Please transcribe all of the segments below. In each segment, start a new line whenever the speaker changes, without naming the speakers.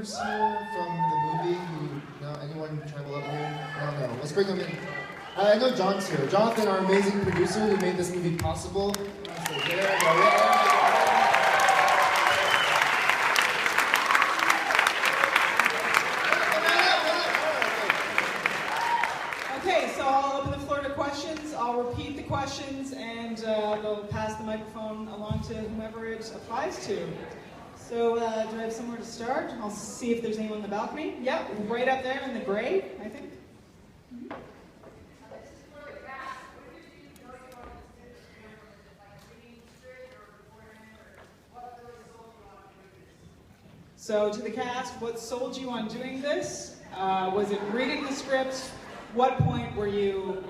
members here from the movie who, no, anyone travel up here? No. Let's bring them in. I know John's here. Jonathan, our amazing producer who made this movie possible.
Okay, so I'll open the floor to questions. I'll repeat the questions and they'll pass the microphone along to whomever it applies to. So do I have somewhere to start? I'll see if there's anyone in the balcony. Yep, right up there in the gray, I think. Mm-hmm. So to the cast, what sold you on doing this? Was it reading the script? What point were you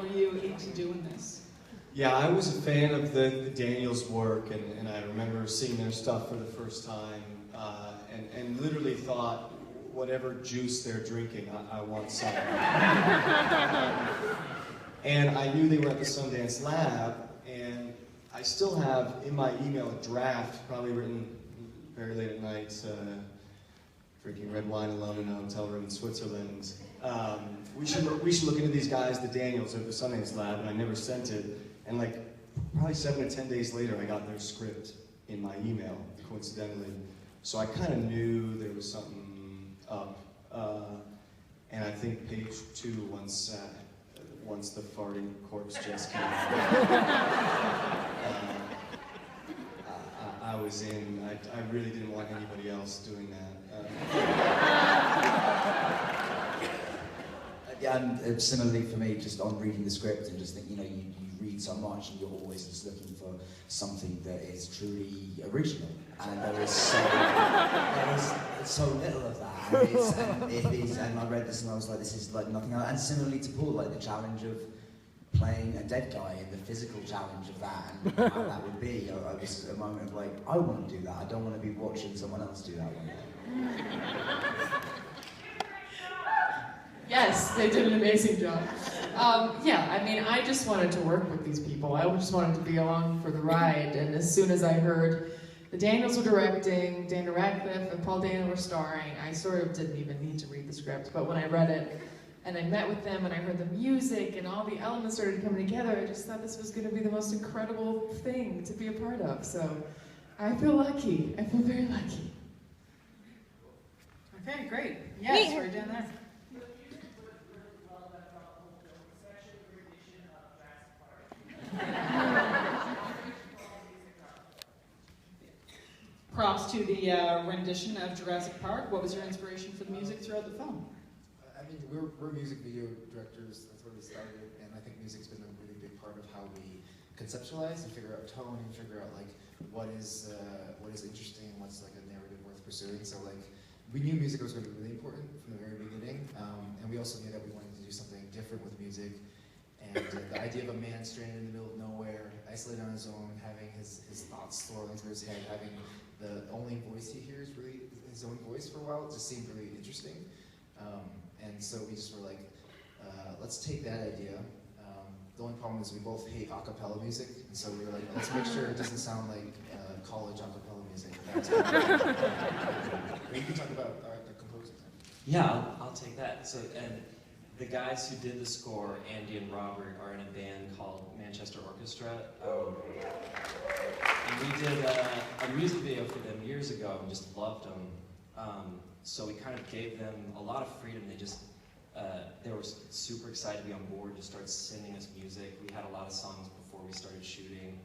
into doing this?
Yeah, I was a fan of the Daniels' work, and I remember seeing their stuff for the first time, and literally thought, whatever juice they're drinking, I want some. And I knew they were at the Sundance Lab, and I still have in my email a draft, probably written very late at night, drinking red wine alone in a hotel room in Switzerland. We should look into these guys, the Daniels at the Sundance Lab, and I never sent it. And like probably 7 to 10 days later, I got their script in my email, coincidentally. So I kind of knew there was something up. And I think page 2, once the farting corpse just came out, I was in. I really didn't want anybody else doing that.
And similarly for me, just on reading the script and just think, you read so much and you're always just looking for something that is truly original. And there is so little of that. And I read this and I was like, this is like nothing else. And similarly to Paul, like the challenge of playing a dead guy and the physical challenge of that and how that would be. I was a moment of like, I want to do that. I don't want to be watching someone else do that one day.
Yes, they did an amazing job. Yeah, I mean, I just wanted to work with these people. I just wanted to be along for the ride. And as soon as I heard the Daniels were directing, Dana Radcliffe and Paul Dano were starring, I sort of didn't even need to read the script. But when I read it, and I met with them, and I heard the music, and all the elements started coming together, I just thought this was going to be the most incredible thing to be a part of. So I feel lucky. I feel very lucky.
Okay, great. Yes, right down there. Props to the rendition of Jurassic Park. What was your inspiration for the music throughout the film?
I mean, we're music video directors. That's where we started, and I think music's been a really big part of how we conceptualize and figure out tone and figure out like what is interesting and what's like a narrative worth pursuing. So like we knew music was going to be really important from the very beginning, and we also knew that we wanted to do something different with music. And the idea of a man stranded in the middle of nowhere, isolated on his own, having his thoughts swirling through his head, having the only voice he hears really his own voice for a while, just seemed really interesting. And so we just were like, let's take that idea. The only problem is we both hate a cappella music, and so we were like, let's make sure it doesn't sound like college a cappella music. You can talk about the composer.
Yeah, I'll take that. So, and the guys who did the score, Andy and Robert, are in a band called Manchester Orchestra. And we did a music video for them years ago and just loved them. So we kind of gave them a lot of freedom. They were super excited to be on board, to start sending us music. We had a lot of songs before we started shooting.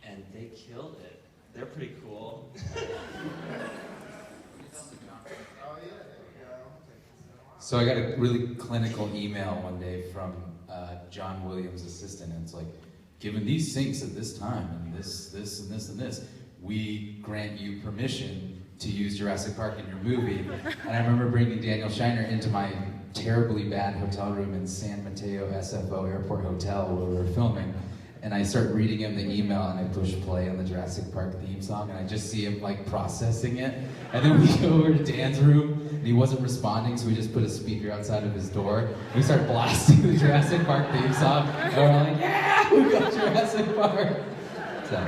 And they killed it. They're pretty cool.
So I got a really clinical email one day from John Williams' assistant, and it's like, given these syncs at this time, and this, and this, and this, we grant you permission to use Jurassic Park in your movie. And I remember bringing Daniel Scheinert into my terribly bad hotel room in San Mateo SFO Airport Hotel where we were filming. And I start reading him the email, and I push play on the Jurassic Park theme song, and I just see him like processing it. And then we go over to Dan's room, and he wasn't responding, so we just put a speaker outside of his door. We start blasting the Jurassic Park theme song, and we're all like, yeah, we got Jurassic Park. So,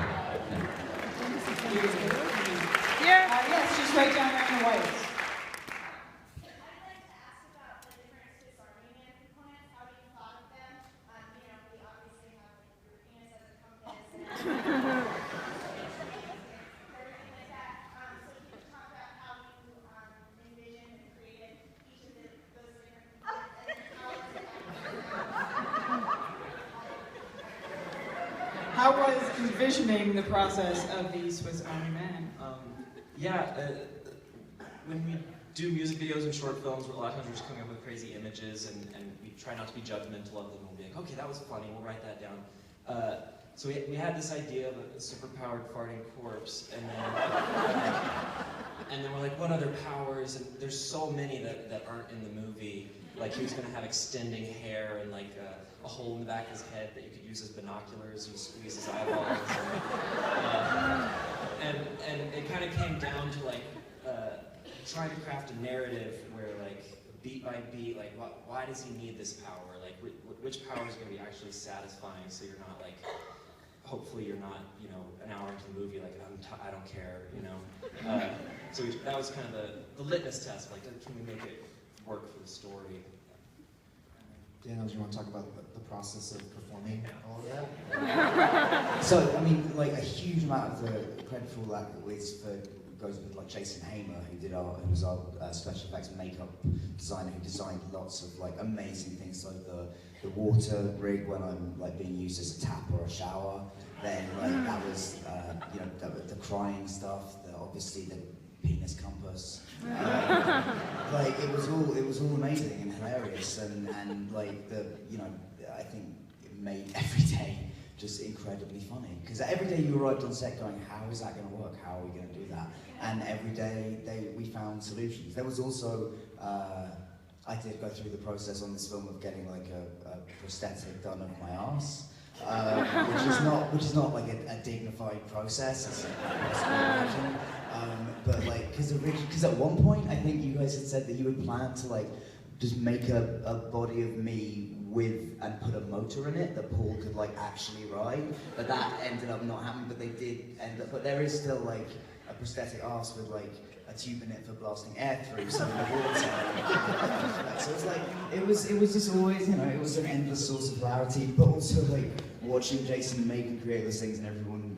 Yes, just right down there in the right. How was envisioning the process of the Swiss Army Man?
When we do music videos and short films, a lot of times we're just coming up with crazy images, and we try not to be judgmental of them. We'll be like, okay, that was funny, we'll write that down. So we had this idea of a superpowered farting corpse, and then we're like, what other powers? And there's so many that aren't in the movie. Like he was going to have extending hair and like a hole in the back of his head that you could use as binoculars. You squeeze his eyeballs. And it kind of came down to like trying to craft a narrative where like beat by beat, like why does he need this power? Like which power is going to be actually satisfying, so you're not like, hopefully you're not, an hour into the movie like I don't care, So that was kind of the litmus test. Like, can we make it work for the story?
Dano, do you want to talk about the process of performing all of that?
So, I mean, like a huge amount of the credit for all that goes with like Jason Hamer, who was our special effects makeup designer, who designed lots of like amazing things, like the water rig when I'm like being used as a tap or a shower. Then like that was the crying stuff, obviously the penis compass. Like it was all amazing and hilarious, and like I think it made every day just incredibly funny, because every day you arrived on set going, how is that going to work? How are we going to do that? And every day we found solutions. There was also I did go through the process on this film of getting like a prosthetic done of my arse. Which is not like a dignified process, as you can imagine. But like, because at one point I think you guys had said that you had planned to like just make a body of me and put a motor in it that Paul could like actually ride, but that ended up not happening. But they did end up. But there is still like a prosthetic arse with like a tube in it for blasting air through some of the water. So it's like it was just always, it was an endless source of hilarity, but also like watching Jason make and create those things and everyone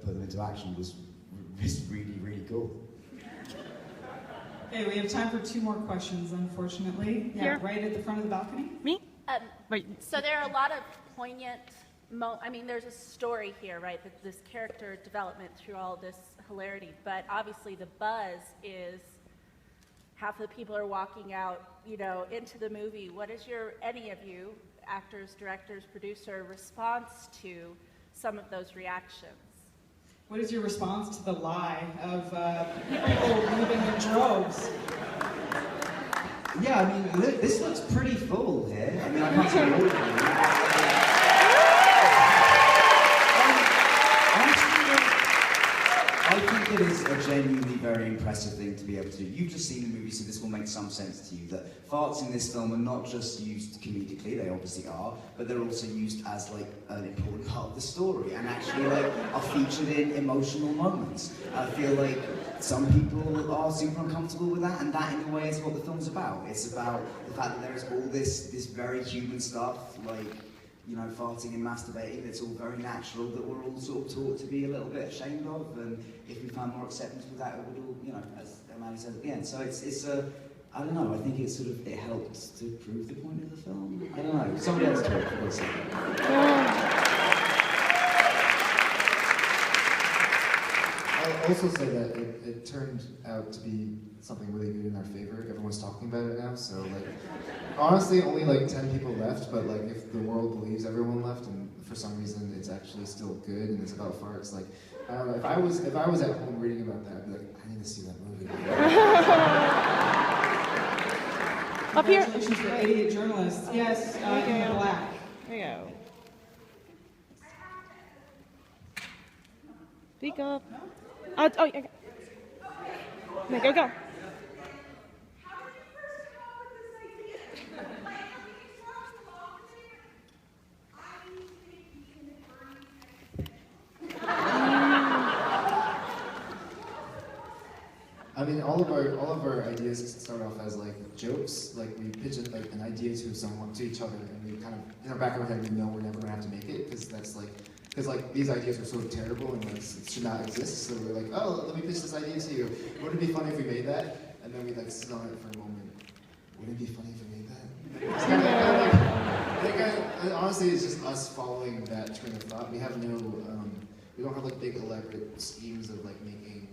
put them into action was really, really cool.
Okay, we have time for 2 more questions, unfortunately. Yeah,
Here.
right at the front of the balcony.
Me? Wait.
So there are a lot of poignant there's a story here, right? This character development through all this hilarity, but obviously the buzz is half of the people are walking out, into the movie. What is any of you, actors, directors, producer, response to some of those reactions?
What is your response to the lie of people leaving in droves?
Yeah, I mean, this looks pretty full here. I mean, I can't see all of them. I think it is a genuinely very impressive thing to be able to do. You've just seen the movie, so this will make some sense to you, that farts in this film are not just used comedically, they obviously are, but they're also used as like an important part of the story, and actually like are featured in emotional moments. I feel like some people are super uncomfortable with that, and that in a way is what the film's about. It's about the fact that there is all this very human stuff, like, farting and masturbating, it's all very natural, that we're all sort of taught to be a little bit ashamed of, and if we found more acceptance with that, it would all, as Manny said at the end. So it's I don't know, I think it helped to prove the point of the film. I don't know, somebody else talk for a second.
I'll also say that it turned out to be something really good in our favor. Everyone's talking about it now, so like, honestly, only like 10 people left, but like if the world believes everyone left, and for some reason it's actually still good and it's about farts, like, I don't know, if I was at home reading about that, I'd be like, I need to see that movie.
Up here.
Congratulations for idiot journalists. Yes, in the black.
There you go. Speak up. Okay. Go.
I mean, all of our ideas start off as like jokes. Like we pitch it, like an idea to someone, to each other, and we kind of in our back of our head we know we're never gonna have to make it because that's like. Because like these ideas are so terrible and like, it should not exist, so we're like, oh, let me pitch this idea to you. Wouldn't it be funny if we made that? And then we like sit on it for a moment. Wouldn't it be funny if we made that? It's kind of honestly, it's just us following that train of thought. We have no, we don't have like big elaborate schemes of like making.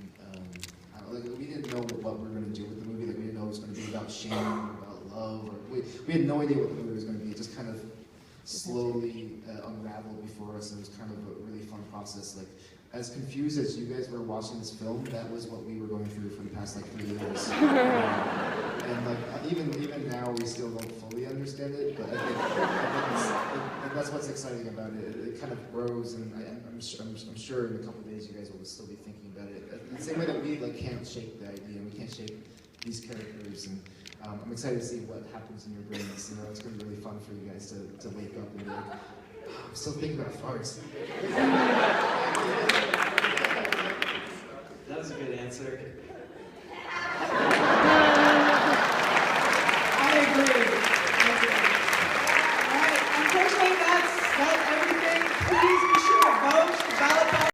Like we didn't know what we were going to do with the movie. Like we didn't know it was going to be about shame, or about love, or we had no idea what the movie was going to be. It just kind of slowly unraveled before us. It was kind of a really fun process. Like, as confused as you guys were watching this film, that was what we were going through for the past like 3 years. And like even now, we still don't fully understand it. But I think that's what's exciting about it. It kind of grows, and I'm sure in a couple of days, you guys will still be thinking about it. In the same way that we like can't shake the idea, we can't shake these characters, and I'm excited to see what happens in your brains. You know, it's going to be really fun for you guys to wake up and be like, oh, I'm still thinking about farts.